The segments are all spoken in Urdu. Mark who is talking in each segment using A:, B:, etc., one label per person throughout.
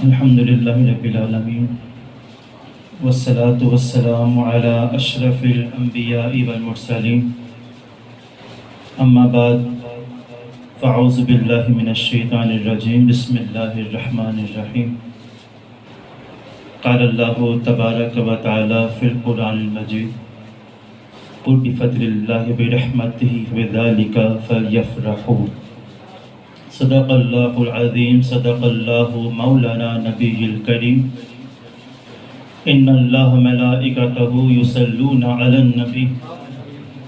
A: الحمدللہ رب العالمین والصلاة والسلام علی اشرف الانبیاء والمرسلین اما بعد فاعوذ باللہ من الشیطان الرجیم بسم اللہ الرحمن الرحیم قال اللہ تبارک و تعالی فی القرآن المجید قل بفضل اللہ برحمتہ بذلک فلیفرحوا صدق اللہ العظیم صدق اللہ مولانا نبی الکریم ان اللہ ملائکتہ یصلون علی النبی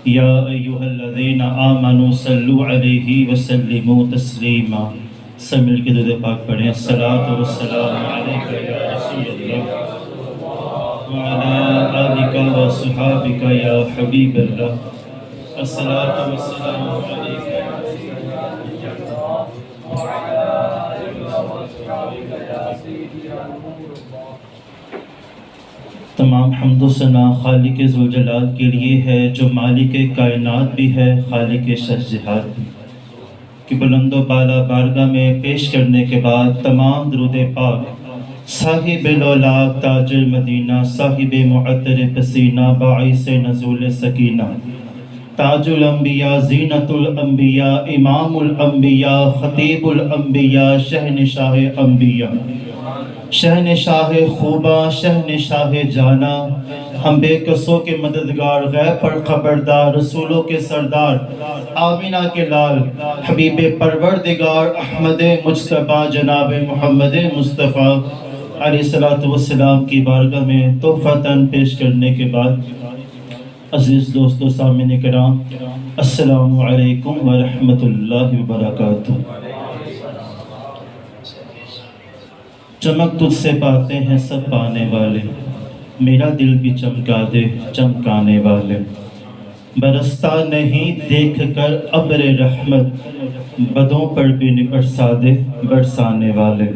A: یا ایہا الذین آمنوا صلوا علیہ وسلموا تسلیما. سب مل کے درود پاک پڑھیں. الصلاۃ والسلام علیک یا رسول اللہ وعلی آلک وصحابک یا حبیب اللہ. الصلاۃ والسلام علیک تمام حمد و ثنا خالق ذوالجلال کے لیے ہے جو مالک کائنات بھی ہے خالق شہجہات بھی. کہ بلند و بالا بارگاہ میں پیش کرنے کے بعد تمام درود پاک صاحب لولاک تاج المدینہ صاحب معطر پسینہ باعث نزول سکینہ تاج الانبیاء زینت الانبیاء امام الانبیاء خطیب الانبیاء شہنشاہ انبیاء شہنشاہ خوباں شہنشاہ جانا ہم بے کسوں کے مددگار غیب پر خبردار رسولوں کے سردار آمینہ کے لال حبیب پروردگار احمد مجتبیٰ جناب محمد مصطفیٰ علیہ السلام کی بارگاہ میں تحفتاً پیش کرنے کے بعد عزیز دوستو سامعین کرام السلام علیکم ورحمۃ اللہ وبرکاتہ. چمک تجھ سے پاتے ہیں سب پانے والے میرا دل بھی چمکا دے چمکانے والے. برستا نہیں دیکھ کر ابر رحمت بدوں پر بھی برسا دے برسانے والے.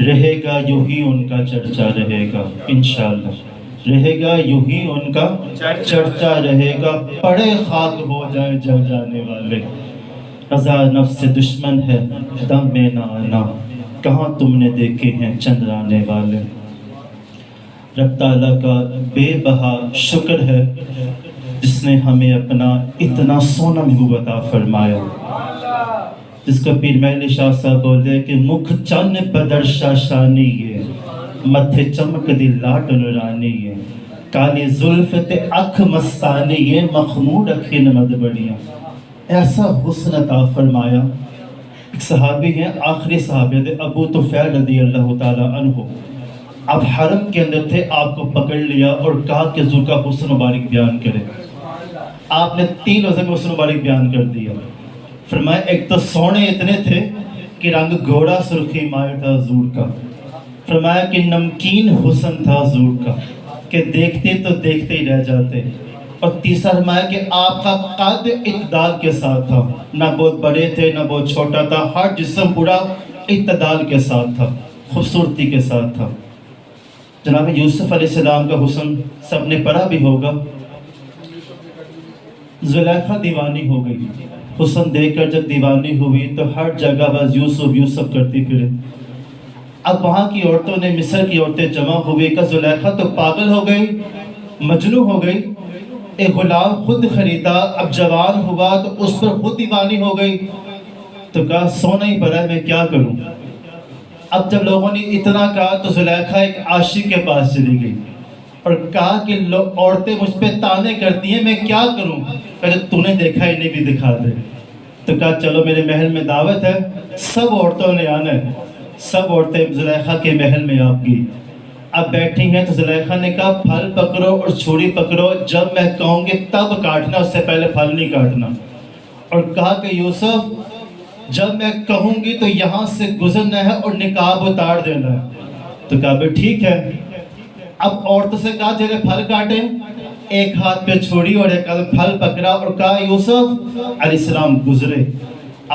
A: رہے گا یوں ہی ان کا چرچا رہے گا انشاءاللہ رہے گا یوں ہی ان کا چرچا رہے گا. پڑے خاک ہو جائیں جل جانے والے. رضا نفس سے دشمن ہے دم میں نہ آنا کہاں تم نے دیکھے ہیں چندرانے والے. رب تعالیٰ کا بے بہا شکر ہے جس نے ہمیں اپنا اتنا سونا محبوب عطا فرمایا. جس کو پیر محل شاہ صاحب بولے کہ مکھ چن بدر شاشانی ہے متھے چمک دی لاٹ نورانی ہے کالی زلف تے اکھ مستانی ہے مخمور اکھی نمد بڑیاں. ایسا حسن عطا فرمایا. ایک صحابی ہیں آخری صحابی تھے ابو طفیل رضی اللہ تعالیٰ عنہ. اب حرم کے اندر تھے آپ کو پکڑ لیا اور کہا کہ ذو کا حسن مبارک بیان کرے. آپ نے 3 لفظ میں حسن مبارک بیان کر دیا. فرمایا ایک تو سونے اتنے تھے کہ رنگ گھوڑا سرخی مائل تھا حضور کا. فرمایا کہ نمکین حسن تھا حضور کا کہ دیکھتے تو دیکھتے ہی رہ جاتے. اور تیسرا فرمایا کہ آپ کا قد اعتدال کے ساتھ تھا نہ بہت بڑے تھے نہ بہت چھوٹا تھا ہر جسم پورا اعتدال کے ساتھ تھا خوبصورتی کے ساتھ تھا. جناب یوسف علیہ السلام کا حسن سب نے پڑھا بھی ہوگا. زلیخا دیوانی ہو گئی. حسن دیکھ کر جب دیوانی ہوئی تو ہر جگہ بس یوسف یوسف کرتی پھرے. اب وہاں کی عورتوں نے مصر کی عورتیں جمع ہوئی کہ زلیخا تو پاگل ہو گئی مجنون ہو گئی. ایک غلام خود خریدا اب جوان ہوا تو اس پر خود دیوانی ہو گئی. تو کہا سونا ہی پڑا ہے میں کیا کروں. اب جب لوگوں نے اتنا کہا تو زلیخا ایک عاشق کے پاس چلی گئی اور کہا کہ عورتیں مجھ پہ طعنے کرتی ہیں میں کیا کروں. کہا تو نے دیکھا انہیں بھی دکھا دے. تو کہا چلو میرے محل میں دعوت ہے سب عورتوں نے آنا ہے. سب عورتیں زلیخا کے محل میں آپ گئی. اب بیٹھی ہیں تو زلیخا نے کہا پھل پکڑو اور چھری پکڑو جب میں کہوں گی تب کاٹنا اس سے پہلے پھل نہیں کاٹنا. اور کہا کہ یوسف جب میں کہوں گی تو یہاں سے گزرنا ہے اور نقاب اتار دینا ہے. تو کہا بھئی ٹھیک ہے. اب عورتوں سے کہا جنہیں پھل کاٹیں ایک ہاتھ پہ چھری اور ایک ہاتھ پھل پکڑا اور کہا یوسف علیہ السلام گزرے.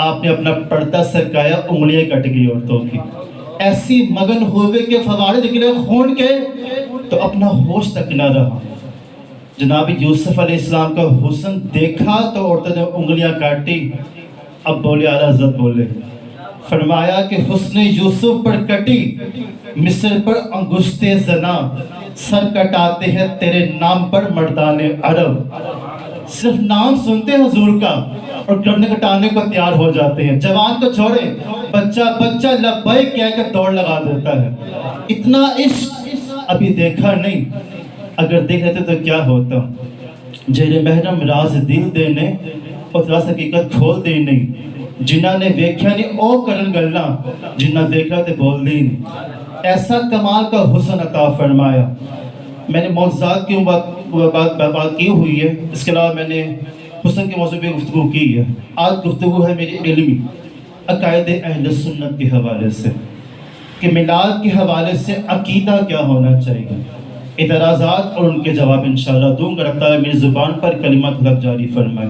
A: آپ نے اپنا پردہ سرکایا انگلیاں کٹ گئی عورتوں کی. ایسی مگن ہوئے کہ فوارے نکلے خون کے تو اپنا ہوش تک نہ رہا. جناب یوسف علیہ السلام کا حسن دیکھا تو عورتوں نے انگلیاں کاٹی. اب بولے اعلیٰ حضرت بولے, فرمایا کہ حسن یوسف پر کٹی مصر پر انگشت زنا, سر کٹاتے ہیں تیرے نام پر مردان عرب. صرف نام سنتے ہیں حضور کا اور گردن کٹانے کو تیار ہو جاتے ہیں. جوان تو چھوڑے, بچہ لبیک کہہ کے دوڑ لگا دیتا ہے. اتنا عشق ابھی دیکھا نہیں, اگر دیکھ لیتے تو کیا ہوتا. جیرے محرم راز دل دینے اور راز حقیقت کھول دی نہیں. جنہ نے دیکھا نہیں او کرن گلنا, جنہ دیکھا تے بول دی نہیں. ایسا کمال کا حسن عطا فرمایا. میں نے معجزات کی بات کی ہوئی ہے, اس کے علاوہ میں نے حسن کے موضوع پہ گفتگو کی ہے. آج گفتگو ہے میری علمی عقائد اہل سنت کے حوالے سے, کہ میلاد کے حوالے سے عقیدہ کیا ہونا چاہیے. اعتراضات اور ان کے جواب انشاءاللہ دوں گا. رکھتا ہے میری زبان پر کلمات حق جاری فرمائے.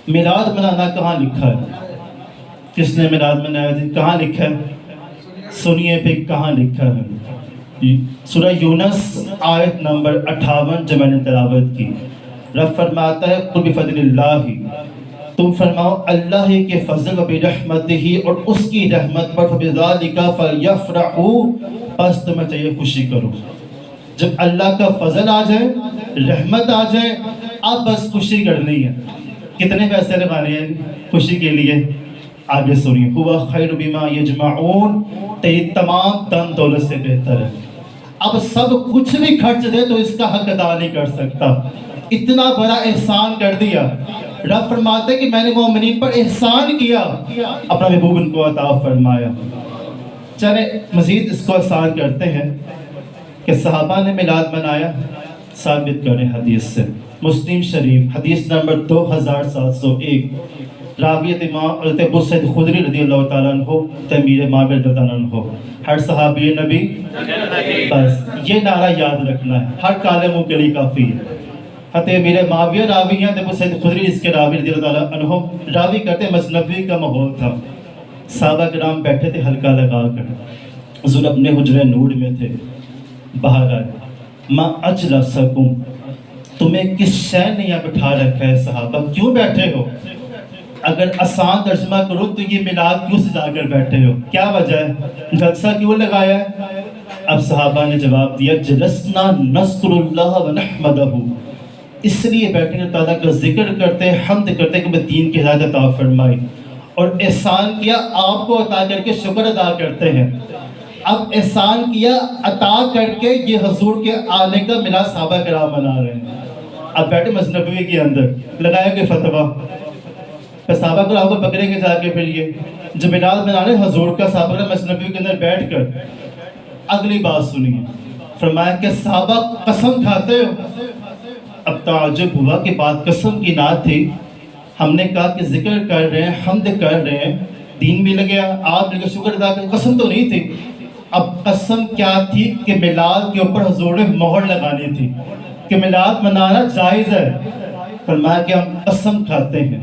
A: میلاد منانا کہاں لکھا ہے؟ کس نے میلاد منایا تھی؟ کہاں لکھا ہے؟ سنیے پہ کہاں لکھا ہے. سورہ یونس آیت نمبر 58 جو میں نے تلاوت کی. رب فرماتا ہے قل بفضل اللہ, تم فرماؤ اللہ کے فضل و برحمتہ, اور اس کی رحمت پر فبذالک فلیفرحوا, بس تمہیں چاہیے خوشی کرو. جب اللہ کا فضل آ جائے, رحمت آ جائے, اب بس خوشی کرنی ہے. کتنے پیسے لگانے ہیں خوشی کے لیے؟ آگے سنیے. ہوا خیر بما یجمعون, تیری تمام تن دولت سے بہتر ہے. اب سب کچھ بھی خرچ دے تو اس کا حق ادا نہیں کر سکتا. اتنا بڑا احسان کر دیا. رب فرماتے کہ میں نے مومنین پر احسان کیا, اپنا محبوب ان کو عطا فرمایا. چلے مزید اس کو آسان کرتے ہیں کہ صحابہ نے میلاد منایا. ثابت کریں حدیث سے. مسلم شریف حدیث نمبر 2701, راویت امام حضرت ابو سعید خدری رضی اللہ تعالیٰ عنہ, تیمیر ماویہ رضی اللہ عنہ. ہر صحابی نبی, بس یہ نعرہ یاد رکھنا ہے, ہر کالے منہ کے لیے کافی ہے. حضرت امیر معاویہ راوی ہیں, ابو سعید خدری اس کے راوی رضی اللہ تعالیٰ عنہ. راوی کرتے مصنبی کا ماحول تھا, صحابہ کرام بیٹھے تھے حلقہ لگا کر, حضور اپنے حجرہ نور میں تھے. باہر آئے, ما اجلسکم, تمہیں کس شے نے یہاں بٹھا رکھا ہے صحابہ, کیوں بیٹھے ہو؟ اگر آسان ترجمہ کرو تو یہ میلاد کیوں سجا کر بیٹھے ہو, کیا وجہ ہے, جلسہ کیوں لگایا ہے؟ اب صحابہ نے جواب دیا جلسنا نذکر اللہ و نحمدہ, اس لیے بیٹھے اللہ تعالیٰ کا ذکر کرتے, حمد کرتے کہ میں دین کی ہدایت عطا فرمائی, اور احسان کیا آپ کو عطا کر کے شکر ادا کرتے ہیں. اب احسان کیا عطا کر کے یہ حضور کے آنے کا میلاد صحابہ کرام منا رہے ہیں. اب بیٹھے مسجد نبوی کے اندر, لگایا کہ فتویٰ, پھر صحابہ کو آپ کو پکڑیں گے جا کے. پھر یہ جو میلاد منا رہے حضور کا, صحابہ نے مسجد نبوی کے اندر بیٹھ کر اگلی بات سنی. فرمایا کہ صحابہ قسم کھاتے ہو. اب تعجب ہوا کہ بات قسم کی نہ تھی. ہم نے کہا کہ ذکر کر رہے ہیں, حمد کر رہے ہیں, دین بھی لگیا, آپ لگے شکر ادا کر, قسم تو نہیں تھی. اب قسم کیا تھی کہ میلاد کے اوپر حضور نے مہر لگانی تھی کہ میلاد منانا جائز ہے. فرمایا کہ ہم قسم کھاتے ہیں.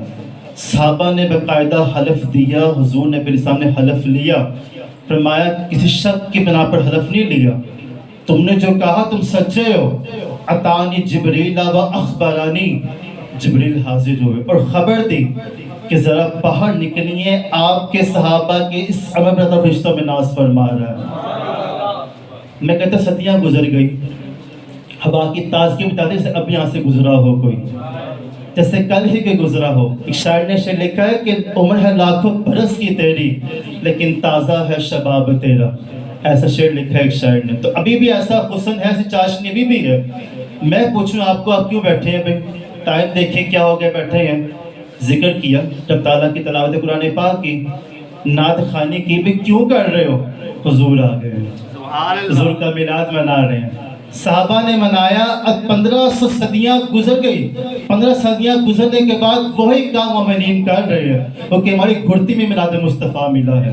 A: صحابہ نے باقاعدہ حلف دیا, حضور نے پھر سامنے حلف لیا. فرمایا کسی شک کی بنا پر حلف نہیں لیا, تم نے جو کہا تم سچے ہو. اتانی جبریل و اخبرانی, جبریل حاضر ہوئے اور خبر دی کہ ذرا باہر نکلیے, آپ کے صحابہ کے اس عمل پر فرشتوں میں ناز فرما رہا ہے. میں کہتا صدیاں گزر گئی, ہوا کی تازگی بتاتے جیسے اب یہاں سے گزرا ہو کوئی, جیسے کل ہی کے گزرا ہو. ایک شاعر نے شعر لکھا ہے کہ عمر ہے لاکھوں برس کی تیری, لیکن تازہ ہے شباب تیرا. ایسا شعر لکھا ہے ایک شاعر نے. تو ابھی بھی ایسا حسن ہے, ایسی چاشنی ابھی بھی ہے. میں پوچھوں آپ کو, آپ کیوں بیٹھے ہیں بھائی؟ ٹائم دیکھیں کیا ہو گیا, بیٹھے ہیں. ذکر کیا, جب تعالیٰ کی تلاوت قرآن پاک کی, نعت خوانی کی, بھی کیوں کر رہے ہو؟ حضور آ گئے, حضور کا میلاد منا رہے ہیں. صحابہ نے منایا. اب 1500 صدیاں گزر گئی. 15 صدیاں گزرنے کے بعد وہی کام مومنین کر رہے ہیں, کیونکہ ہماری گھڑتی میں میلاد مصطفیٰ ملا ہے.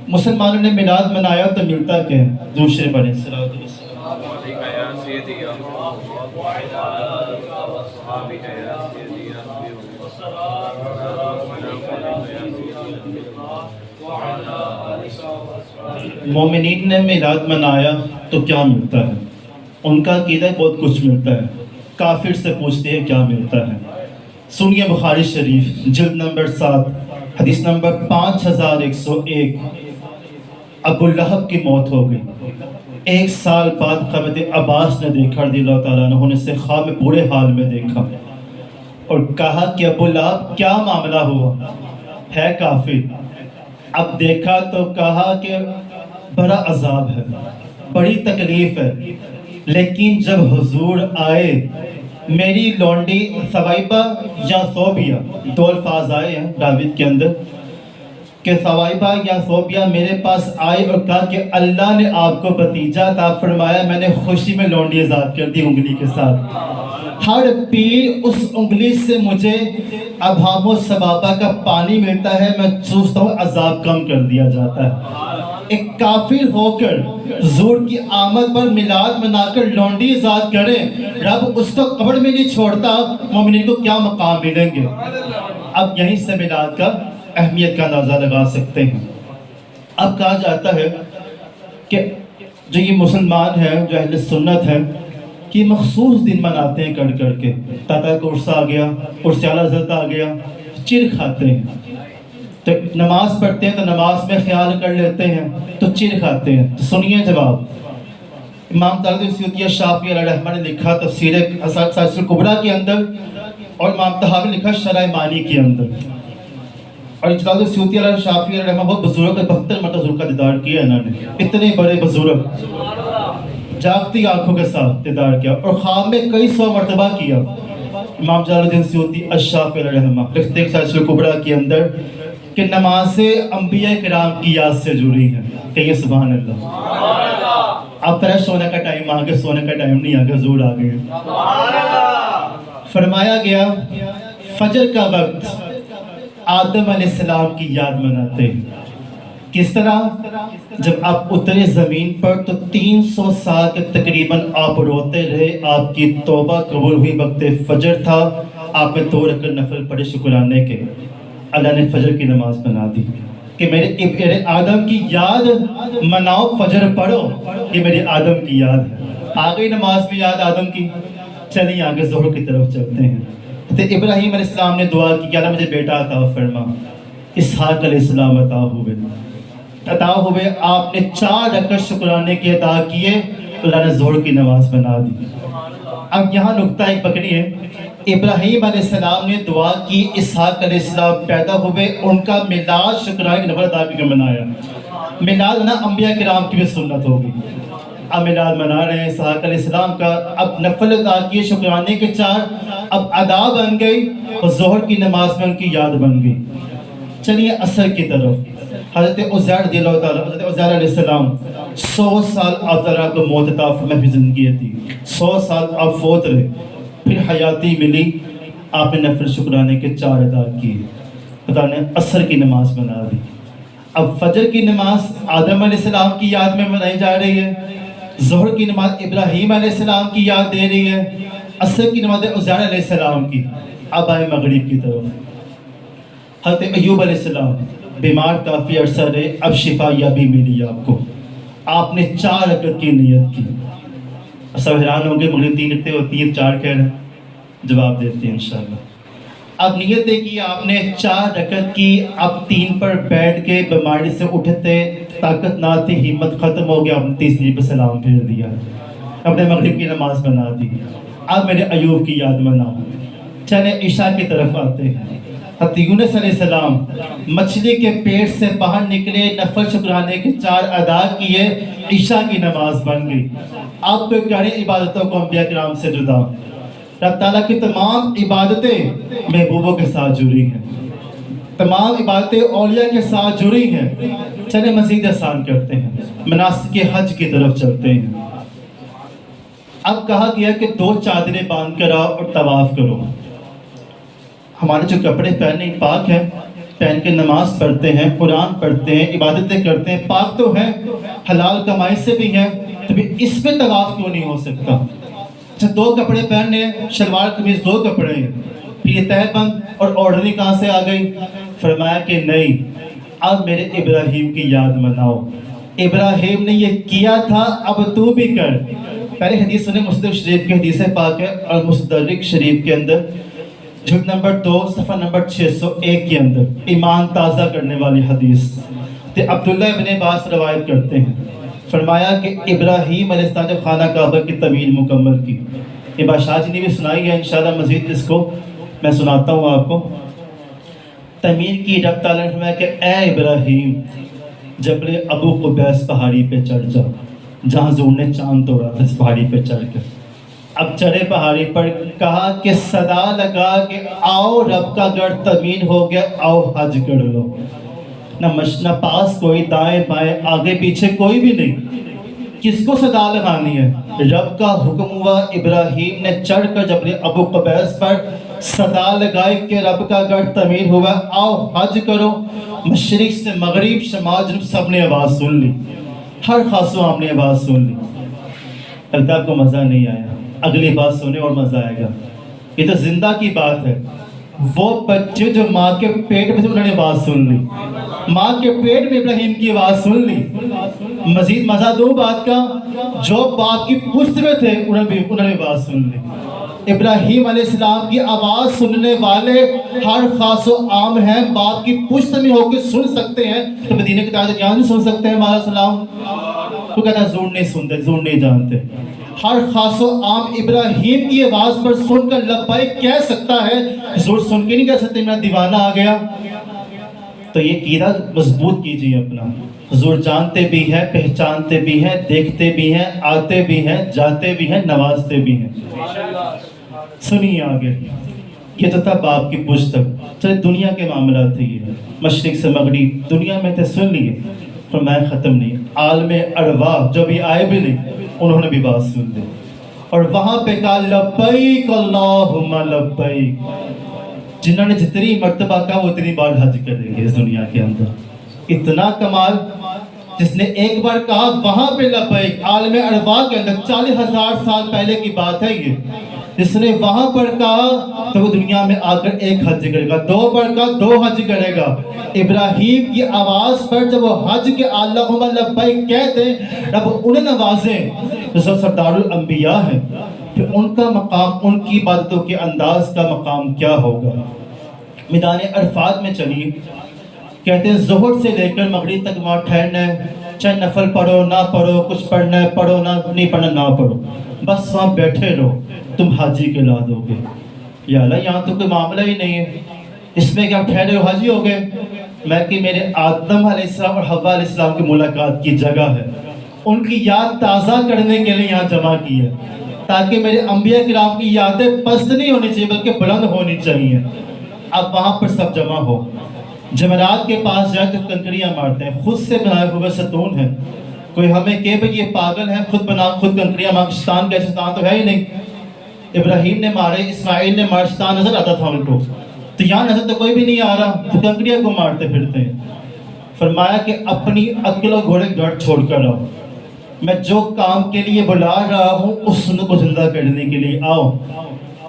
A: مسلمانوں نے میلاد منایا تو ملتا کیا ہے؟ دوسرے بڑے مومنین نے میلاد منایا تو کیا ملتا ہے؟ ان کا عقیدہ بہت کچھ ملتا ہے، کافر سے پوچھتے ہیں کیا ملتا ہے۔ سنیے بخاری شریف جلد نمبر 7 حدیث نمبر 5101۔ ابو لہب کی موت ہو گئی، 1 سال بعد حضرت عباس نے دیکھا رضی اللہ تعالیٰ عنہ نے اسے خواب میں برے حال میں دیکھا اور کہا کہ ابو لہب کیا معاملہ ہوا، ہے کافر؟ اب دیکھا تو کہا کہ بڑا عذاب ہے، بڑی تکلیف ہے، لیکن جب حضور آئے میری لونڈی ثویبہ یا ثوبیہ، 2 الفاظ آئے ہیں داود کے اندر کہ ثویبہ یا ثوبیہ میرے پاس آئے اور کہا کہ اللہ نے آپ کو بھتیجا عطا فرمایا، میں نے خوشی میں لونڈی آزاد کر دی انگلی کے ساتھ، ہر پیر اس انگلی سے مجھے ابہام و ثبابہ کا پانی ملتا ہے، میں سوچتا ہوں عذاب کم کر دیا جاتا ہے۔ ایک کافر ہو کر حضور کی آمد پر میلاد منا کر لونڈی آزاد کرے، رب اس کو قبر میں نہیں چھوڑتا، مومنین کو کیا مقام ملیں گے۔ اب یہیں سے میلاد کا اہمیت کا اندازہ لگا سکتے ہیں۔ اب کہا جاتا ہے کہ جو یہ مسلمان ہیں، جو اہل سنت ہیں، کہ مخصوص دن مناتے ہیں کر کے، تاتا کا عرصہ آ گیا، عرص اعلیٰ حضرت آ گیا، چر کھاتے ہیں، تو نماز پڑھتے ہیں تو نماز میں خیال کر لیتے ہیں تو چر کھاتے ہیں۔ تو سنیے جواب، امام طاہر سیوطی شافعی علیہ الرحمہ نے لکھا تفسیر سالس الکبریٰ کے اندر، اور امام طحاوی نے لکھا شرح مانی کے اندر۔ اور جلال سیوطی علیہ شافعی علیہ الرحمہ بہت بزرگ ہے، 72 مرتبہ حضور کا دیدار کیا انہوں نے، اتنے بڑے بزرگ، جاگتی آنکھوں کے ساتھ دیدار کیا اور خواب میں کئی 100 مرتبہ کیا۔ امام جلال الدین سیوطی الشافعی علیہ الرحمہ لکھتے ہیں سالس الکبریٰ کے اندر کہ نماز انبیاء کرام کی یاد سے جڑی ہے، کہیے سبحان اللہ۔ اب فریش ہونے کا ٹائم آگے، سونے کا ٹائم نہیں آگے، حضور آگے۔ فرمایا گیا فجر کا وقت آدم علیہ السلام کی یاد مناتے ہیں۔ کس طرح؟ جب آپ اترے زمین پر تو 300 سال کے تقریباً آپ روتے رہے، آپ کی توبہ قبول ہوئی، وقت فجر تھا، آپ نے 2 رکعت نفل پڑھے شکرانے کے، اللہ نے فجر کی نماز بنا دی کہ میرے آدم کی یاد مناؤ، فجر پڑھو، یہ میرے آدم کی یاد ہے۔ آگئی نماز میں یاد آدم کی، چلیے آگے ظہر کی طرف چلتے ہیں۔ تو ابراہیم علیہ السلام نے دعا کی کہ اللہ مجھے بیٹا عطا فرما، اسحاق علیہ السلام عطا ہوئے، آپ نے 4 رکعت شکرانے کے ادا کیے، اللہ نے ظہر کی نماز بنا دی۔ اب یہاں نکتہ ایک پکڑی ہے، ابراہیم علیہ السلام نے دعا کی، اسحاق علیہ السلام پیدا ہوئے، ان کا میلاد شکرانے کے نفل ادا بھی منایا۔ میلاد نا انبیاء کرام کی بھی سنت ہوگی، اب میلاد منا رہے ہیں اسحاق علیہ السلام کا، اب نفل ادا کیے شکرانے کے 4، اب ادا بن گئی اور ظہر کی نماز میں ان کی یاد بن گئی۔ چلیے عصر کی طرف، حضرت عزیر رضی اللہ تعالیٰ، حضرت عزیر علیہ السلام 100 سال آپ ذرا کو موت عطا فرمائی زندگی تھی، 100 سال آپ فوت رہے، پھر حیاتی ملی، آپ نے نفل شکرانے کے 4 ادا کیے، خدا نے عصر کی نماز بنا دی۔ اب فجر کی نماز آدم علیہ السلام کی یاد میں منائی جا رہی ہے، ظہر کی نماز ابراہیم علیہ السلام کی یاد دے رہی ہے، عصر کی نماز عزیر علیہ السلام کی۔ اب آئے مغرب کی طرف، حضرت ایوب علیہ السلام بیمار کافی عرصہ رہے، اب شفا یابی ملی آپ کو، آپ نے 4 رکعت کی نیت کی۔ سب حیران ہوں گے مغرب 3 رکعتیں ہوتی ہیں، 4 کہہ رہے ہیں، جواب دیتے ہیں انشاءاللہ۔ اب نیتیں کی آپ نے 4 رکعت کی، اب 3 پر بیٹھ کے بیماری سے اٹھتے، طاقت نہ تھی، ہمت ختم ہو گیا، آپ نے تیسری پہ سلام پھیر دیا، اپنے مغرب کی نماز بنا دی۔ اب میرے ایوب کی یاد مناؤ۔ چلے عشاء کی طرف آتے ہیں، حضرت یونس علیہ السلام مچھلی کے پیٹ سے باہر نکلے، نفل شکرانے کے 4 ادا کیے، عشاء کی نماز بن گئی۔ آپ کو کریں عبادتوں کو انبیاء کرام سے جدا، رب تعالیٰ کی تمام عبادتیں محبوبوں کے ساتھ جڑی ہیں، تمام عبادتیں اولیاء کے ساتھ جڑی ہیں۔ چلے مزید آسان کرتے ہیں، مناسک حج کی طرف چلتے ہیں۔ اب کہا گیا کہ 2 چادریں باندھ کر آؤ اور طواف کرو۔ ہمارے جو کپڑے پہنے پاک ہیں، پہن کے نماز پڑھتے ہیں، قرآن پڑھتے ہیں، عبادتیں کرتے ہیں، پاک تو ہیں، حلال کمائی سے بھی ہیں، تو بھی اس پہ طواف کیوں نہیں ہو سکتا؟ اچھا 2 کپڑے پہننے ہیں، شلوار قمیض 2 کپڑے ہیں، پھر یہ تہہ بند اور اوڑھنی کہاں سے آ گئی؟ فرمایا کہ نہیں، اب میرے ابراہیم کی یاد مناؤ، ابراہیم نے یہ کیا تھا، اب تو بھی کر۔ پہلے حدیث سنیں، مسلم شریف کی حدیث پاک ہے، اور مستدرک شریف کے اندر جلد نمبر 2 صفحہ نمبر 601 کے اندر ایمان تازہ کرنے والی حدیث تو عبداللہ ابن عباس روایت کرتے ہیں، فرمایا کہ ابراہیم علیہ السلام نے خانہ کعبہ کی تعمیر مکمل کی. یہ بات شاہ جی نے بھی سنائی ہے، انشاءاللہ مزید اس کو میں سناتا ہوں آپ کو. تعمیر کی، رب تعالیٰ نے فرمایا کہ اے ابراہیم جبل ابو قبیس پہاڑی پہ چڑھ جا، جہاں حضور نے چاند توڑا تھا اس پہاڑی پہ چڑھ کر. اب چڑھے پہاڑی پر، کہا کہ صدا لگا کہ آؤ رب کا گھر تعمیر ہو گیا، آؤ حج کر لو. نہ پاس کوئی، دائیں بائیں آگے پیچھے کوئی بھی نہیں، کس کو صدا لگانی ہے؟ رب کا حکم ہوا، ابراہیم نے چڑھ کر جبل ابو قبیس پر صدا لگائی کہ رب کا گھر تعمیر ہوا، آؤ حج کرو. مشرق سے مغرب، شمال جنوب سب نے آواز سن لی، ہر خاص و عام نے آواز سن لی. لگتا آپ کو مزہ نہیں آیا؟ اگلی بات سنے اور مزہ آئے گا. یہ تو زندہ کی بات ہے. وہ بچے جو ماں کے پیٹ میں تھے انہوں نے آواز سن لی، ماں کے پیٹ میں ابراہیم کی آواز سن لی. مزید مزہ دو بات کا، جو باپ کی پشت میں تھے انہوں نے آواز سن لی. ابراہیم علیہ السلام کی آواز سننے والے ہر خاص و عام ہیں، باپ کی پشت میں ہو کے سن سکتے ہیں. تو مدینے کے تاجدار یہاں نہیں سن سکتے ہیں ہمارا سلام؟ تو کہتا ہے زور نہیں سنتے، زور نہیں جانتے. ہر خاص و عام ابراہیم کی آواز پر سن کر لبیک کہہ سکتا ہے، حضور سن کے نہیں کہہ سکتے میرا دیوانہ آ گیا. تو یہ قیدہ مضبوط کیجیے اپنا. حضور جانتے بھی ہیں، پہچانتے بھی ہیں، دیکھتے بھی ہیں، آتے بھی ہیں، جاتے بھی ہیں، نوازتے بھی ہیں. سنیے آگے. یہ تو تھا باپ کی پشت تک. چلے دنیا کے معاملات تھے، یہ مشرق سے مغرب دنیا میں تھے، سن لیے. فرمایا ختم نہیں، عالم ارواح جو بھی آئے بھی نہیں انہوں نے بھی بات سن لی، اور وہاں پہ کہا لبیک اللہم لبیک. جنہوں نے جتنی مرتبہ کہا وہ اتنی بار حج کریں گے اس دنیا کے اندر. اتنا کمال، جس نے ایک بار کہا وہاں پہ لبیک، عالم ارواح کے اندر 40,000 سال پہلے کی بات ہے یہ. جس نے وہاں پر کہا تو وہ دنیا میں آ کر ایک حج کرے گا، 2 بار کہا 2 حج کرے گا. ابراہیم کی آواز پر جب وہ حج کے اللہم لبیک کہتے رب انہیں نوازیں، جو سردار الانبیاء ہیں، پھر ان کا مقام، ان کی عبادتوں کے انداز کا مقام کیا ہوگا. میدان عرفات میں چلیے، کہتے ہیں ظہر سے لے کر مغرب تک وہاں ٹھہرنا ہے، چاہے نفل پڑھو نہ پڑھو، کچھ پڑھنا ہے پڑھو، نہ نہیں پڑھنا نہ پڑھو، بس وہاں بیٹھے رہو، تم حاجی کہلا دو گے. یا اللہ یہاں تو کوئی معاملہ ہی نہیں ہے، اس میں کیا ٹھہرے ہو حاجی ہو گئے؟ میں کہ میرے آدم علیہ السلام اور حوا علیہ السلام کی ملاقات کی جگہ ہے، ان کی یاد تازہ کرنے کے لیے یہاں جمع کی ہے، تاکہ میرے انبیاء کرام کی یادیں پست نہیں ہونی چاہیے بلکہ بلند ہونی چاہیے. اب وہاں پر سب جمع ہو. جمعرات کے پاس جائے تو کنکریاں مارتے ہیں، خود سے بنائے ہوئے ستون ہیں. کوئی ہمیں کہ بھئی یہ پاگل ہیں، خود بنا خود کنکریاں مار. شیطان کا شیطان تو ہے ہی نہیں. ابراہیم نے مارے، اسماعیل نے مارے، شیطان نظر آتا تھا ان کو. تو یہاں نظر تو کوئی بھی نہیں آ رہا، تو کنکریاں کو مارتے پھرتے ہیں. فرمایا کہ اپنی عقل و گھوڑے گھر چھوڑ کر آؤ، میں جو کام کے لیے بلا رہا ہوں اس سنت کو زندہ کرنے کے لیے آؤ.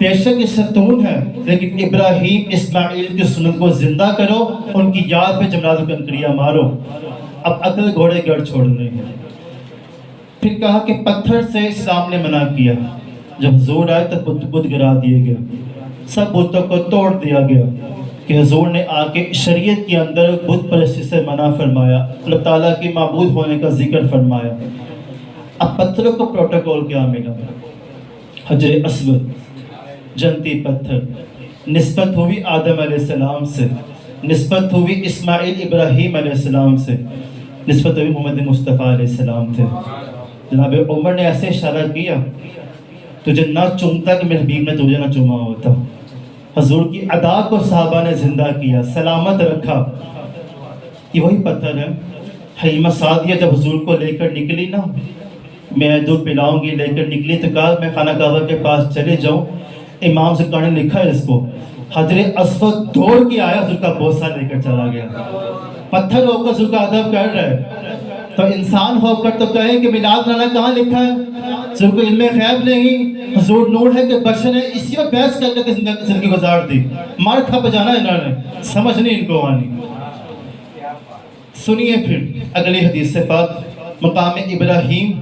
A: بے شک یہ ستون ہے لیکن ابراہیم اسماعیل کی سنت کو زندہ کرو، ان کی یاد پہ جمرات و کنکریاں مارو. اب عقل گھوڑے گھر چھوڑنے ہیں. پھر کہا کہ پتھر سے اسلام نے منع کیا. جب حضور آئے تو بت گرا دیے گئے، سب بتوں کو توڑ دیا گیا کہ حضور نے آ کے شریعت کے اندر بت پرستی سے منع فرمایا، اللہ تعالیٰ کی معبود ہونے کا ذکر فرمایا. اب پتھروں کو پروٹوکول کیا ملا؟ حجر اسود جنتی پتھر، نسبت ہوئی آدم علیہ السلام سے، نسبت ہوئی اسماعیل ابراہیم علیہ السلام سے، نسبت ہوئی محمد مصطفیٰ علیہ السلام سے. جناب عمر نے ایسے اشارہ کیا تجھے نہ چومتا کہ میرے حبیب نے تجھے نہ چوما ہوتا. حضور کی ادا کو صحابہ نے زندہ کیا، سلامت رکھا. یہ وہی پتھر ہے. حلیمہ سعدیہ جب حضور کو لے کر نکلی نا، میں دودھ پلاؤں گی، لے کر نکلی تو کہا میں خانہ کعبہ کے پاس چلے جاؤں. امام سے نے لکھا ہے اس کو، حجر اسود دوڑ کے آیا، حضور کا بوسہ لے کر چلا گیا. پتھر ہو کر حضور کا ادب کر رہا ہے تو انسان ہو کر تو کہیں کہ میلاد لانا کہاں لکھا ہے؟ حضور کو علم غیب نہیں، حضور نور ہے کہ بشر ہے. اسی میں بحث کر کے زندگی گزار دی. مار کھا بجانا انہوں نے، سمجھ نہیں ان کو آنی. سنیے پھر اگلی حدیث سے پاک. مقام ابراہیم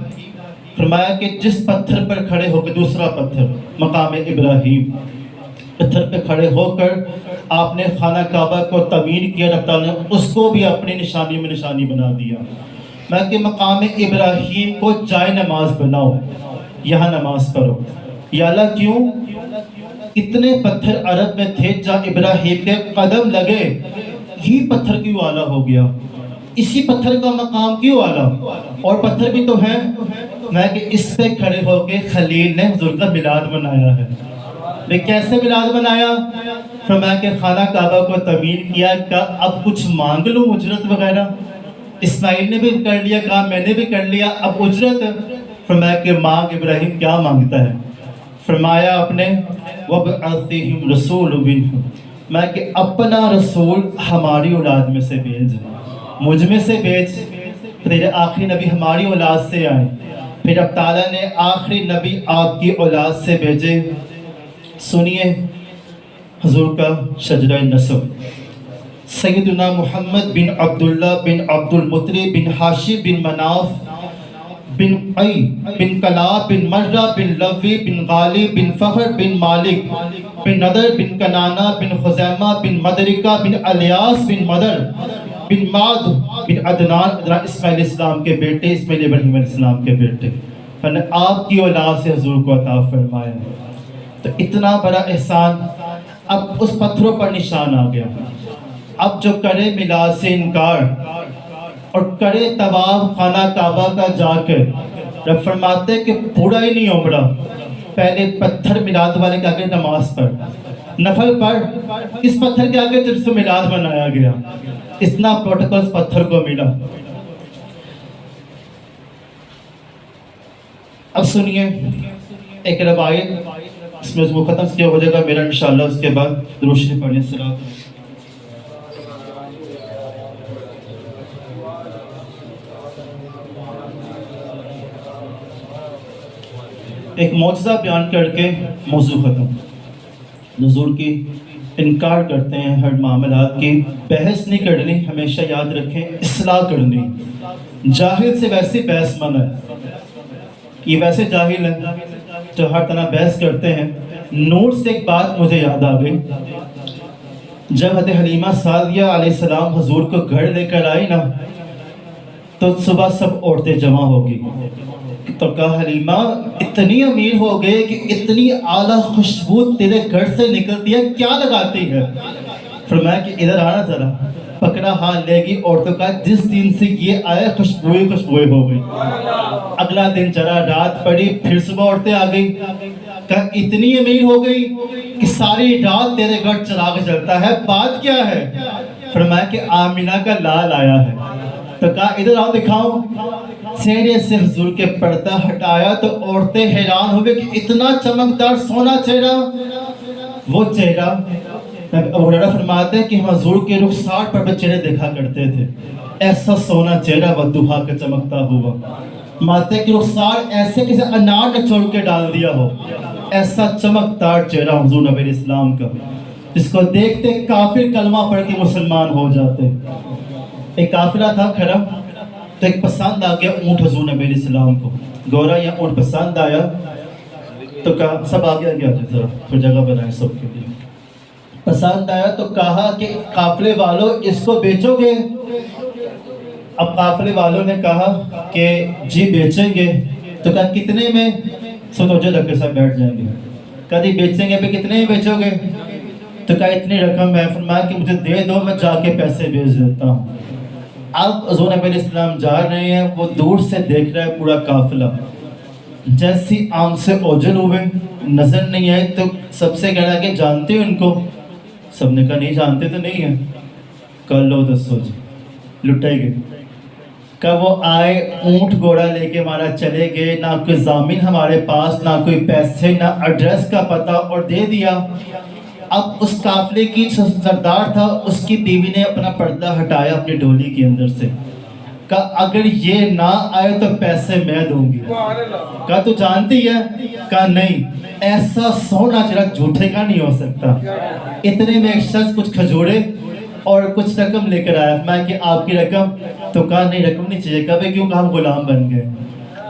A: فرمایا کہ جس پتھر پر کھڑے ہو کے، دوسرا پتھر مقام ابراہیم، پتھر پہ کھڑے ہو کر آپ نے خانہ کعبہ کو تعمیر کیا، اللہ تعالیٰ نے اس کو بھی اپنی نشانی میں نشانی بنا دیا۔ میں کہ مقام ابراہیم کو جائے نماز بناؤ، یہاں نماز پڑھو۔ یا اللہ کیوں؟ اتنے پتھر عرب میں تھے جہاں ابراہیم کے قدم لگے، یہ پتھر کیوں اعلیٰ ہو گیا؟ اسی پتھر کا مقام کیوں اعلیٰ؟ اور پتھر بھی تو ہیں۔ میں کہ اس پہ کھڑے ہو کے خلیل نے حضور کا میلاد منایا ہے۔ لیکن کیسے میلاد منایا؟ فرمایا کہ خانہ کعبہ کو تعمیر کیا، کہا اب کچھ مانگ لوں اجرت وغیرہ۔ اسماعیل نے بھی کر لیا، کہا میں نے بھی کر لیا، اب اجرت؟ فرمایا کہ مانگ۔ ابراہیم کیا مانگتا ہے؟ فرمایا اپنے وَبْعَثِهِمْ رَسُولٌ مِّنْهُمْ، میں کہ اپنا رسول ہماری اولاد میں سے بھیج، مجھ میں سے بھیج، تیرے آخری نبی ہماری اولاد سے آئے۔ پھر اب تعالیٰ نے آخری نبی آپ کی اولاد سے بھیجے۔ سنیے حضور کا شجرہ نسب، سیدنا محمد بن عبداللہ بن عبد المطلب بن ہاشم بن مناف بن عی بن کلاب بن مرہ بن لوی بن غالب بن فخر بن مالک بن نضر بن کنانہ بن خزیمہ بن مدرکہ بن الیاس بن مدر بن ماد بن عدنان اسماعیل السلام کے بیٹے، اسماعیل ابراہیم علیہ السلام کے بیٹے، آپ کی اولاد سے حضور کو عطا فرمایا۔ تو اتنا بڑا احسان، اب اس پتھروں پر نشان آ گیا۔ اب جو کرے میلاد سے انکار اور کرے طواف خانہ کعبہ کا جا کر، رب فرماتے کہ پورا ہی نہیں عمرہ، پہلے پتھر میلاد والے کے آگے نماز پڑھ، نفل پڑھ، اس پتھر کے آگے جب سے میلاد بنایا گیا، اتنا پروٹوکول پتھر کو ملا۔ اب سنیے ایک روایت، اس میں وہ ختم کیا ہو جائے گا میرا انشاءاللہ، اس کے بعد درود شریف پڑھنے سے ایک معجزہ بیان کر کے موضوع ختم۔ حضور کی انکار کرتے ہیں، ہر معاملات کی بحث نہیں کرنی، ہمیشہ یاد رکھیں اصلاح کرنی۔ جاہل سے ویسے بحث منع ہے، یہ ویسے جاہل ہے جو ہر طرح بحث کرتے ہیں۔ نور سے ایک بات مجھے یاد آ گئی، جب حضرت حلیمہ سعدیہ علیہ السلام حضور کو گھر لے کر آئی نا، تو صبح سب عورتیں جمع ہو گئی، تو کہا حلیمہ اتنی امیر ہو گئے کہ اتنی اعلیٰ خوشبو تیرے گھر سے نکلتی ہے، کیا لگاتی ہے؟ فرمایا کہ ادھر آنا ذرا، پکڑا ہاتھ لے گی عورتوں کا، جس دن سے یہ آئے خوشبوئی خوشبوئی ہو گئی۔ اگلا دن چلا، رات پڑی، پھر صبح عورتیں آ گئی، کہا اتنی امیر ہو گئی کہ ساری رات تیرے گھر چراغ جلتا ہے، بات کیا ہے؟ فرمایا کہ آمینہ کا لال آیا ہے۔ تو کہا ادھر آؤ دکھاؤ، چہرے سے حضور کے پردہ ہٹایا تو عورتیں حیران ہوئے کہ اتنا چمکدار سونا چہرہ۔ وہ چہرہ ابو ہریرہ فرماتے ہیں کہ ہم حضور کے رخسار پر بھی چہرے دیکھا کرتے تھے، ایسا سونا چہرہ والضحیٰ کا چمکتا ہوا، ماتے کہ رخسار ایسے کسی انار نے چھوڑ کے ڈال دیا ہو، ایسا چمکدار چہرہ حضور نبی علیہ السلام کا، جس کو دیکھتے کافر کلمہ پڑھ کے مسلمان ہو جاتے۔ ایک قافلہ تھا کھڑا، تو ایک پسند آ گیا اونٹ حضور نبی علیہ السلام کو، گورا یا اونٹ پسند آیا تو کہا سب آگے آگے آتے ذرا، پھر جگہ بنائیں سب کے لیے۔ پسند آیا تو کہا کہ قافلے والوں اس کو بیچو گے؟ اب قافلے والوں نے کہا کہ جی بیچیں گے۔ تو کہا کتنے میں؟ سوچے رکھ کے ساتھ بیٹھ جائیں گے۔ کہا جی بیچیں گے، پھر کتنے میں بیچو گے؟ تو کہا اتنی رقم ہے۔ فرمایا کہ مجھے دے دو، میں جا کے پیسے بیچ دیتا ہوں۔ اب حضور نبی علیہ السلام جا رہے ہیں، وہ دور سے دیکھ رہا ہے پورا قافلہ، جیسی آنکھ سے اوجھل ہوئے، نظر نہیں آئے تو سب سے کہنا کہ جانتے ہو ان کو؟ سب نے کہا نہیں جانتے تو نہیں ہیں۔ کہا لو دسو جی، لٹے گئے۔ کہا وہ آئے، اونٹ گھوڑا لے کے ہمارا چلے گئے، نہ کوئی ضامن ہمارے پاس، نہ کوئی پیسے، نہ ایڈریس کا پتہ، اور دے دیا۔ اب اس قافلے کی سردار تھا، اس کی بیوی نے اپنا پردہ ہٹایا اپنی ڈولی کے اندر سے، کہا اگر یہ نہ آئے تو پیسے میں دوں گی۔ کہا تو جانتی ہے؟ کہا نہیں، ایسا سونا چہرہ جھوٹے کا نہیں ہو سکتا۔ اتنے میں ایک شخص کچھ کھجورے اور کچھ رقم لے کر آیا، میں کہ آپ کی رقم؟ تو کہا نہیں رقم نہیں چاہیے۔ کہا بھئی کیوں؟ کہا ہم غلام بن گئے،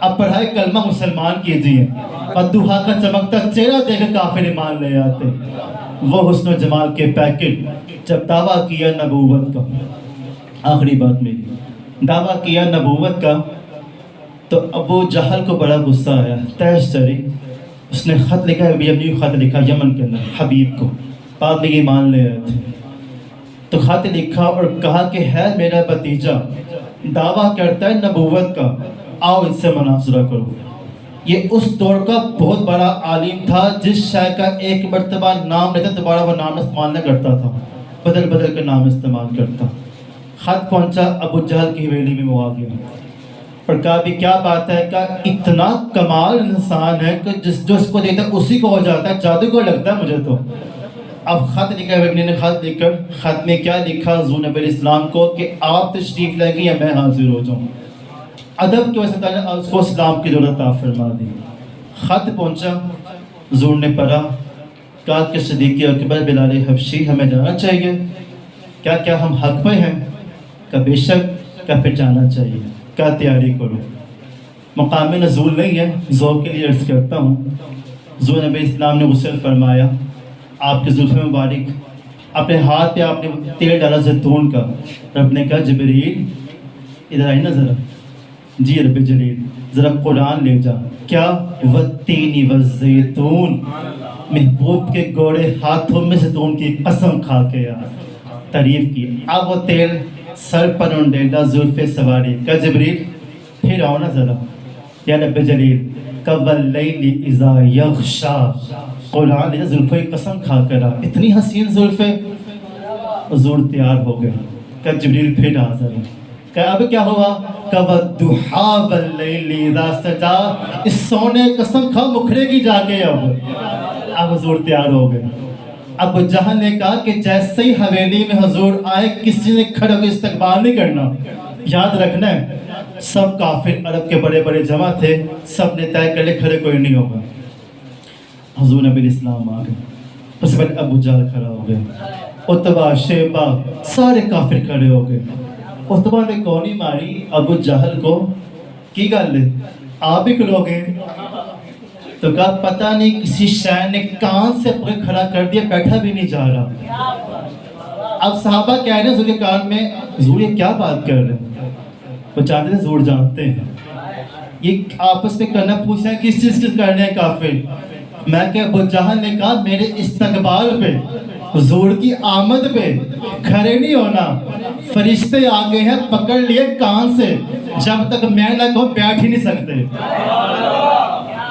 A: اب پڑھائے کلمہ مسلمان کیجیے، اور دوحا کا چمکتا چہرہ دیکھ کافر ایمان لے آتے۔ وہ حسن و جمال کے پیکٹ جب دعویٰ کیا نبوت کا، آخری بات میری، دعویٰ کیا نبوت کا، تو ابو جہل کو بڑا غصہ آیا، تیش چڑھی، اس نے خط لکھا، ابھی خط لکھا یمن کے اندر حبیب کو، بعد میں ایمان لے آئے تھے، تو خط لکھا اور کہا کہ ہے میرا بھتیجا، دعویٰ کرتا ہے نبوت کا، آؤ اس سے مناظرہ کرو۔ یہ اس دور کا بہت بڑا عالم تھا، جس شے کا ایک مرتبہ نام لیتا دوبارہ وہ نام استعمال نہ کرتا تھا، بدل بدل کے نام استعمال کرتا۔ خط پہنچا ابو جہل کی حویلی میں، وہ آ گیا اور کہا بھی کیا بات ہے، کہ اتنا کمال انسان ہے کہ جو اس کو دیتا ہے اسی کو ہو جاتا ہے، جادوگر لگتا ہے مجھے تو۔ اب خط لکھا ہے، ابن نے خط لکھ کر خط میں کیا لکھا حضور نبی اسلام کو کہ آپ تشریف لائیں گے یا میں حاضر ہو جاؤں۔ ادب کی وجہ سے اس کو اسلام کی ضرورت عطا فرما دی۔ خط پہنچا، حضور نے پڑھا، کہا کہ صدیق اکبر بلال حبشی ہمیں جانا چاہیے، کیا کیا ہم حق پہ ہیں؟ کہ بے شک، کہ پھر جانا چاہیے، کیا تیاری کرو۔ مقام نزول نہیں ہے، ذوق کے لیے عرض کرتا ہوں۔ حضور نبی اسلام نے غسل فرمایا، آپ کے زلف مبارک، اپنے ہاتھ پہ آپ نے تیل ڈالا زیتون کا، رب نے کہا جبریل ادھر آئی نا ذرا، جی رب جلیل ذرا قرآن لے جا، کیا والتین والزیتون، محبوب کے گوڑے ہاتھوں میں زیتون کی قسم کھا کے تعریف کی۔ اب وہ تیل سر پر انڈیلا زلف سواری، کہ جبریل پھر آؤ نا ذرا، یا رب جلیل کہ واللیل اذا یغشا، قرآن لے جا، زلفوں کی قسم کھا کر آ، اتنی حسین زلفیں۔ حضور تیار ہو گئے، کہ جبریل پھر آ ذرا، کہ اب کیا ہوا، کہ والضحیٰ واللیل اذا سجا، اس سونے قسم کھا مکھڑے کی جا کے اب حضور تیار ہو گئے۔ ابو جہل نے کہا کہ جیسے ہی حویلی میں حضور آئے کسی نے کھڑا کو استقبال نہیں کرنا، یاد رکھنا ہے۔ سب کافر عرب کے بڑے بڑے جمع تھے، سب نے طے کر لے کھڑے کوئی نہیں ہوگا۔ حضور نبی اسلام آ گئے، اس کے بعد ابو جہل کھڑا ہو گئے، عتبہ شیبہ سارے کافر کھڑے ہو گئے۔ عتبہ نے کونی ماری ابو جہل کو، کی گل ہے آپ بھی کھلو گے؟ تو کہا پتہ نہیں کسی شے نے کان سے پکڑ کھڑا کر دیا، بیٹھا بھی نہیں جا رہا۔ اب صحابہ کہہ رہے ہیں حضور کے کان میں، حضور یہ کیا بات کر رہے ہیں؟ وہ چاہتے تھے حضور جانتے ہیں، یہ آپس میں کرنا پوچھ رہے ہیں کس چیز کر رہے ہیں کافر۔ میں کہ ابو جہل نے کہا میرے استقبال پہ، حضور کی آمد پہ کھڑے نہیں ہونا، فرشتے آگے ہیں پکڑ لیے کان سے، جب تک میں نہ کہوں بیٹھ ہی نہیں سکتے۔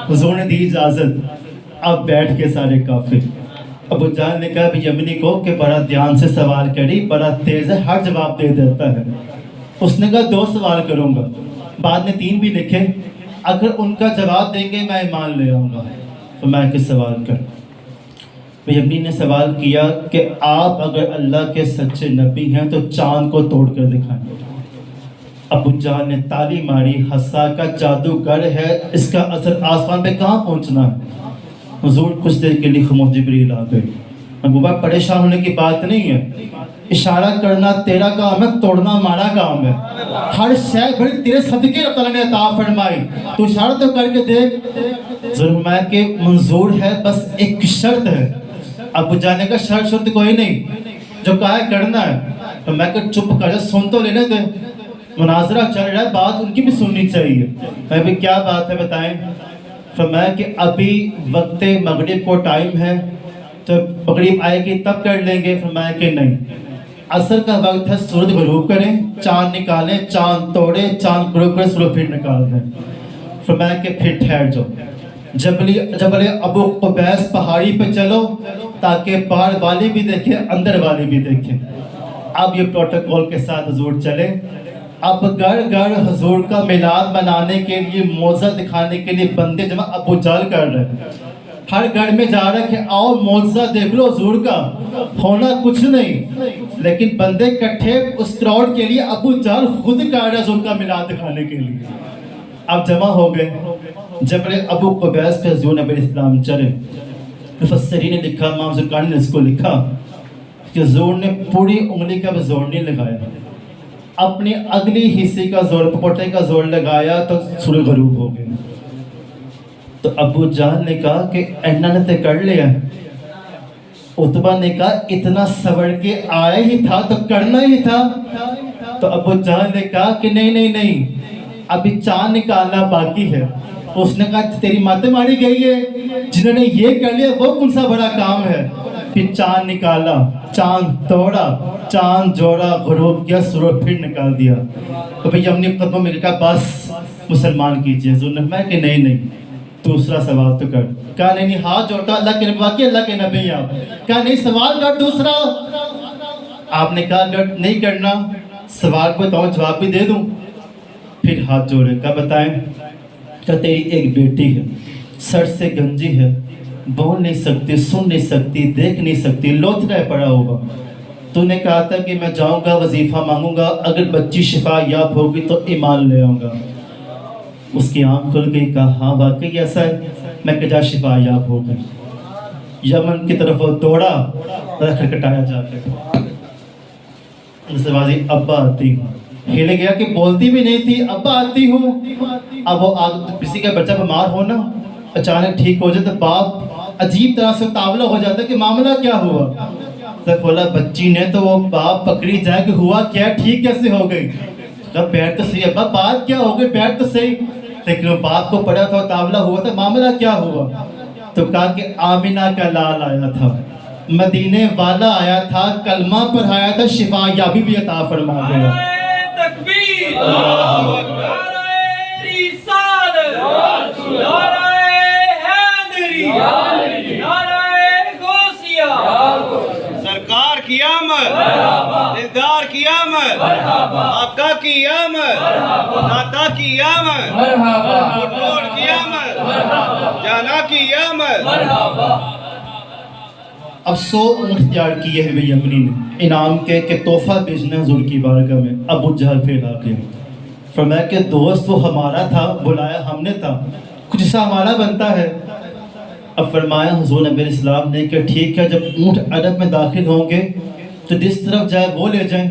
A: حضور نے دی اجازت، اب بیٹھ کے سارے کافر۔ ابو جہل نے کہا یمنی کو کہ بڑا دھیان سے سوال کری، بڑا تیز ہے، ہر جواب دے دیتا ہے۔ اس نے کہا 2 سوال کروں گا، بعد میں 3 بھی لکھے، اگر ان کا جواب دیں گے میں ایمان لے آؤں گا۔ تو میں کس سوال کروں؟ یمنی نے سوال کیا کہ آپ اگر اللہ کے سچے نبی ہیں تو چاند کو توڑ کر دکھائیں۔ ابو جہل نے تالی ماری، ہنسا کا جادوگر ہے، اس کا اثر آسمان پہ کہاں پہنچنا ہے۔ حضور کچھ دیر کے لیے خاموش، جبریل آ گئے۔ ابو بکر پریشان ہونے کی بات نہیں ہے، اشارہ کرنا تیرا کام ہے، توڑنا ہمارا کام ہے۔ ہر شے بڑی تیرے صدقے اللہ تعالیٰ نے عطا فرمائی، تو اشارہ تو کر کے دیکھ۔ ضرور میں کہ منظور ہے، بس ایک شرط ہے۔ ابو جہل نے کہا شرط کوئی نہیں، جو کہا ہے کرنا ہے۔ تو میں کہ چپ کر جا، سن تو لینے دے، مناظرہ چل رہا ہے، بات ان کی بھی سننی چاہیے۔ میں بھی کیا بات ہے بتائیں؟ فرمایا کہ ابھی وقت مغرب کو ٹائم ہے، تو مغرب آئے گی تب کر لیں گے۔ فرمایا کہ نہیں، عصر کا وقت ہے، سورج غروب کریں، چاند نکالیں، چاند توڑیں، چاند غروب کریں، سورج پھر نکال دیں۔ فرمایا کہ پھر ٹھہر جاؤ، جبل ابو قبیس پہاڑی پہ چلو، تاکہ باہر والی بھی دیکھیں اندر والی بھی دیکھیں۔ اب یہ پروٹوکول کے ساتھ حضور چلے۔ اب گھر گھر حضور کا میلاد منانے کے لیے، معجزہ دکھانے کے لیے بندے جمع ابو جہل کر رہے ہیں۔ ہر گھر میں جا رہے کہ آؤ معجزہ دیکھ لو حضور کا، ہونا کچھ نہیں، لیکن بندے کٹھے اس کراؤڈ کے لیے ابو جہل خود کر رہے حضور کا میلاد دکھانے کے لیے۔ اب جمع ہو گئے، جبل ابو قبیس پہ حضور نبی اسلام چلے۔ مفسرین نے لکھا، امام زرقانی نے اس کو لکھا کہ حضور نے پوری انگلی کا بھی زور نہیں لگایا، اپنے اگلی حصے کا زور پپوٹے کا زور لگایا تو سورج غروب ہو گئی. تو ابو جان نے کہا کہ اینا نے تے کر لیا. عتبہ نے کہا اتنا سور کے آیا ہی تھا تو کرنا ہی تھا. تو ابو جان نے کہا کہ نہیں ابھی چاند نکالنا باقی ہے. اس نے کہا تیری ماتیں ماری گئی ہے, جنہوں نے یہ کر لیا وہ کون سا بڑا کام ہے. پھر چاند نکالا, چاند توڑا, چاند جوڑا, غروب کیا, سورج پھر نکال دیا. تو بھئی ہم نے قدموں میں کہا بس مسلمان کیجئے. حضور نے کہا کہ نہیں دوسرا سوال تو کر. کہا نہیں ہاتھ جوڑتا, اللہ کے نبی, واقعی اللہ کے نبی آپ. کہا نہیں سوال کر دوسرا. آپ نے کہا اگر نہیں کرنا سوال کو تو جواب بھی دے دوں. پھر ہاتھ جوڑے. کہا بتائیں. کہ تیری ایک بیٹی ہے, سر سے گنجی ہے, بول نہیں سکتی, سن نہیں سکتی, دیکھ نہیں سکتی, لوتھڑا پڑا ہوگا. تو نے کہا تھا کہ میں جاؤں گا وظیفہ مانگوں گا, اگر بچی شفا یاب ہوگی تو ایمان لے آؤں گا. اس کی آنکھ کھل گئی. کہا ہاں واقعی ایسا ہے. میں کہا جا شفا یاب ہو گئی. یمن کی طرف وہ دوڑا, کھٹکھٹایا جا کے. اس سے بازی ابا آتی ہوں. ہل گیا کہ بولتی بھی نہیں تھی, ابا آتی ہوں. اب وہ کسی کا بچہ بیمار ہونا اچانک ٹھیک ہو جائے تو باپ عجیب طرح سے تاولہ ہو جاتا ہے کہ معاملہ کیا ہوا. تو بولا بچی نے تو وہ باپ پکڑی جائے کہ ہوا کیا, ٹھیک کیسے ہو گئی. بیٹھ تو صحیح ابا, بات کیا ہو گئی, بیٹھ تو صحیح. لیکن وہ باپ کو پڑا تھا, تاولہ ہوا تھا, معاملہ کیا ہوا. تو کہا کہ آمینہ کا لال آیا تھا, مدینے والا آیا تھا, کلمہ پڑھایا تھا, شفا یابی بھی عطا فرما گیا.
B: تکبیر, اللہ اکبر, نعرہ رسالت, نعرہ حیدری, نعرہ غوثیہ, سرکار کی آمد, دلدار کی آمد, آقا کی آمد, داتا کی آمد, بطور کی آمد, جانا کی آمد.
A: اب 100 اونٹ تیار کیے ہیں بھئی یمنی نے انعام کے کہ تحفہ بھیجنا حضور کی بارگاہ میں. ابو جہل پھر آ گئے. فرمایا کہ دوست وہ ہمارا تھا, بلایا ہم نے تھا, کچھ سا ہمارا بنتا ہے. اب فرمایا حضور نبی علیہ السلام نے کہ ٹھیک ہے, جب اونٹ عرب میں داخل ہوں گے تو جس طرف جائے وہ لے جائیں.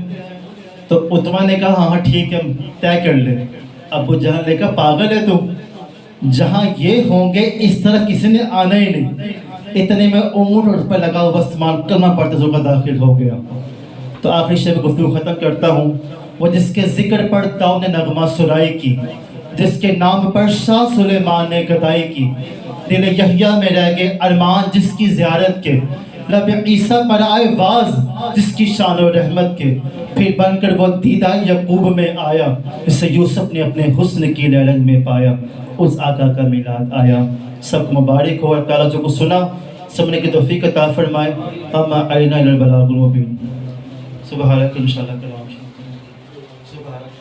A: تو عتبہ نے کہا ہاں ٹھیک ہے طے کر لے. ابو جہل نے کہا پاگل ہے تو, جہاں یہ ہوں گے اس طرح کسی نے آنا ہی نہیں. اتنے میں اونٹ اور اس پر لگا ہوا سامان کلمہ پڑھتے زوکا داخل ہو گیا. تو آخری شب گفتگو ختم کرتا ہوں. وہ جس کے ذکر پر داؤں نے نغمہ سرائی کی, جس کے نام پر شاہ سلیمان نے گدائی کی, دل یحییٰ میں رہ گئے ارمان جس کی زیارت کے, لب عیسیٰ پر آئے واز جس کی شان و رحمت کے, پھر بن کر وہ دیدہ یعقوب میں آیا جسے یوسف نے اپنے حسن کی لہرنگ میں پایا. اس آقا کا میلاد آیا. سب کو مبارک ہو, اور تعالیٰ جو کو سنا سمجھنے کی توفیق عطا فرمائے. اما ارنا الی البلاغ المبین. سبحانک انشاءاللہ کلام سبحانک